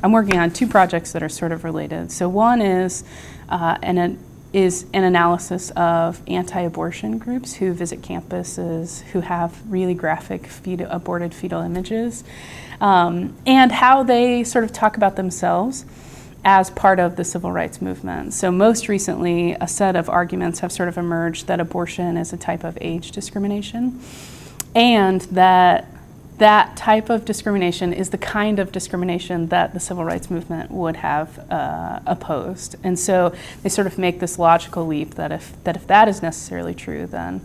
I'm working on two projects that are sort of related. So one is an analysis of anti-abortion groups who visit campuses, who have really graphic aborted fetal images, and how they sort of talk about themselves as part of the civil rights movement. So most recently, a set of arguments have sort of emerged that abortion is a type of age discrimination, and that type of discrimination is the kind of discrimination that the civil rights movement would have opposed. And so they sort of make this logical leap that if that is necessarily true, then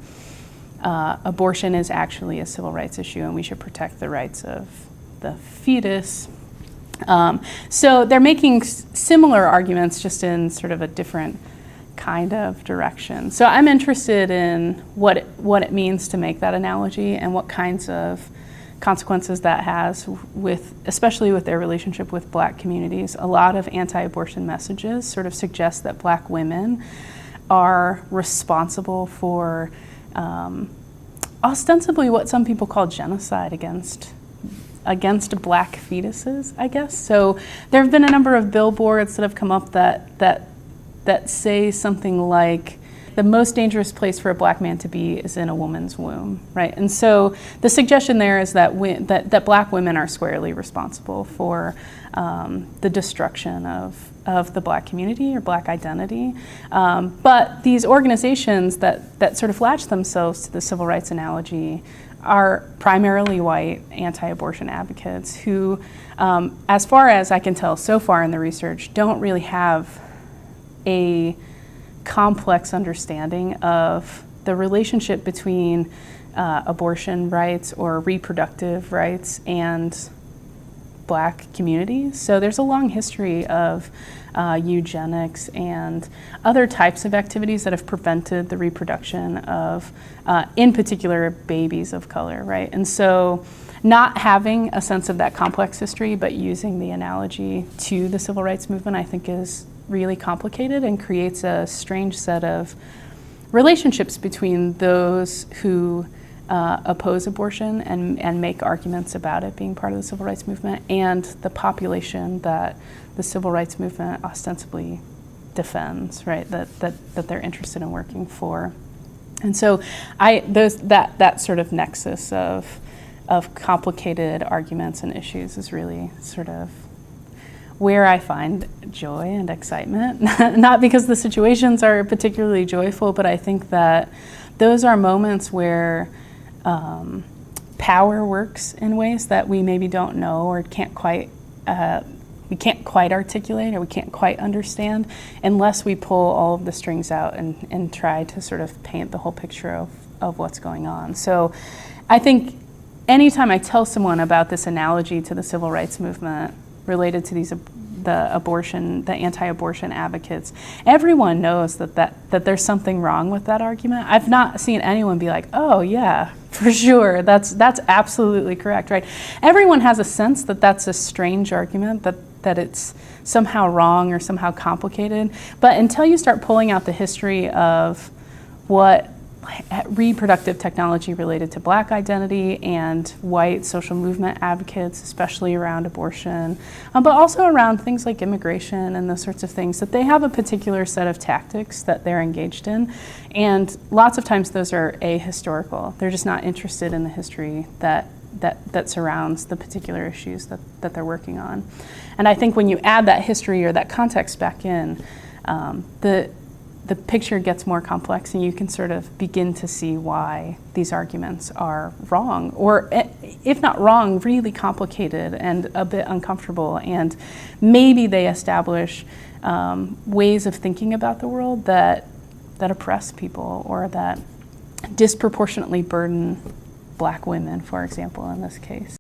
abortion is actually a civil rights issue and we should protect the rights of the fetus. So they're making similar arguments, just in sort of a different kind of direction. So I'm interested in what it means to make that analogy and what kinds of consequences that has, especially with their relationship with Black communities. A lot of anti-abortion messages sort of suggest that Black women are responsible for ostensibly what some people call genocide against Black fetuses, I guess. So there have been a number of billboards that have come up that say something like, the most dangerous place for a Black man to be is in a woman's womb, right? And so the suggestion there is that that Black women are squarely responsible for the destruction of the Black community or Black identity. But these organizations that sort of latch themselves to the civil rights analogy are primarily white anti-abortion advocates who, as far as I can tell so far in the research, don't really have a complex understanding of the relationship between abortion rights or reproductive rights and Black communities. So there's a long history of eugenics and other types of activities that have prevented the reproduction of, in particular, babies of color, right? And so not having a sense of that complex history, but using the analogy to the civil rights movement, I think is really complicated and creates a strange set of relationships between those who oppose abortion and make arguments about it being part of the civil rights movement, and the population that the civil rights movement ostensibly defends, right? That they're interested in working for. And so that sort of nexus of complicated arguments and issues is really sort of where I find joy and excitement. Not because the situations are particularly joyful, but I think that those are moments where power works in ways that we maybe don't know or can't quite articulate or we can't quite understand unless we pull all of the strings out and try to sort of paint the whole picture of what's going on. So I think anytime I tell someone about this analogy to the civil rights movement related to the anti-abortion advocates, everyone knows that there's something wrong with that argument. I've not seen anyone be like, oh yeah, for sure, that's absolutely correct, right? Everyone has a sense that that's a strange argument, that it's somehow wrong or somehow complicated. But until you start pulling out the history of what reproductive technology related to Black identity and white social movement advocates, especially around abortion, but also around things like immigration and those sorts of things, that they have a particular set of tactics that they're engaged in. And lots of times those are ahistorical. They're just not interested in the history that surrounds the particular issues that they're working on. And I think when you add that history or that context back in, the picture gets more complex and you can sort of begin to see why these arguments are wrong, or if not wrong, really complicated and a bit uncomfortable. And maybe they establish ways of thinking about the world that oppress people or that disproportionately burden Black women, for example, in this case.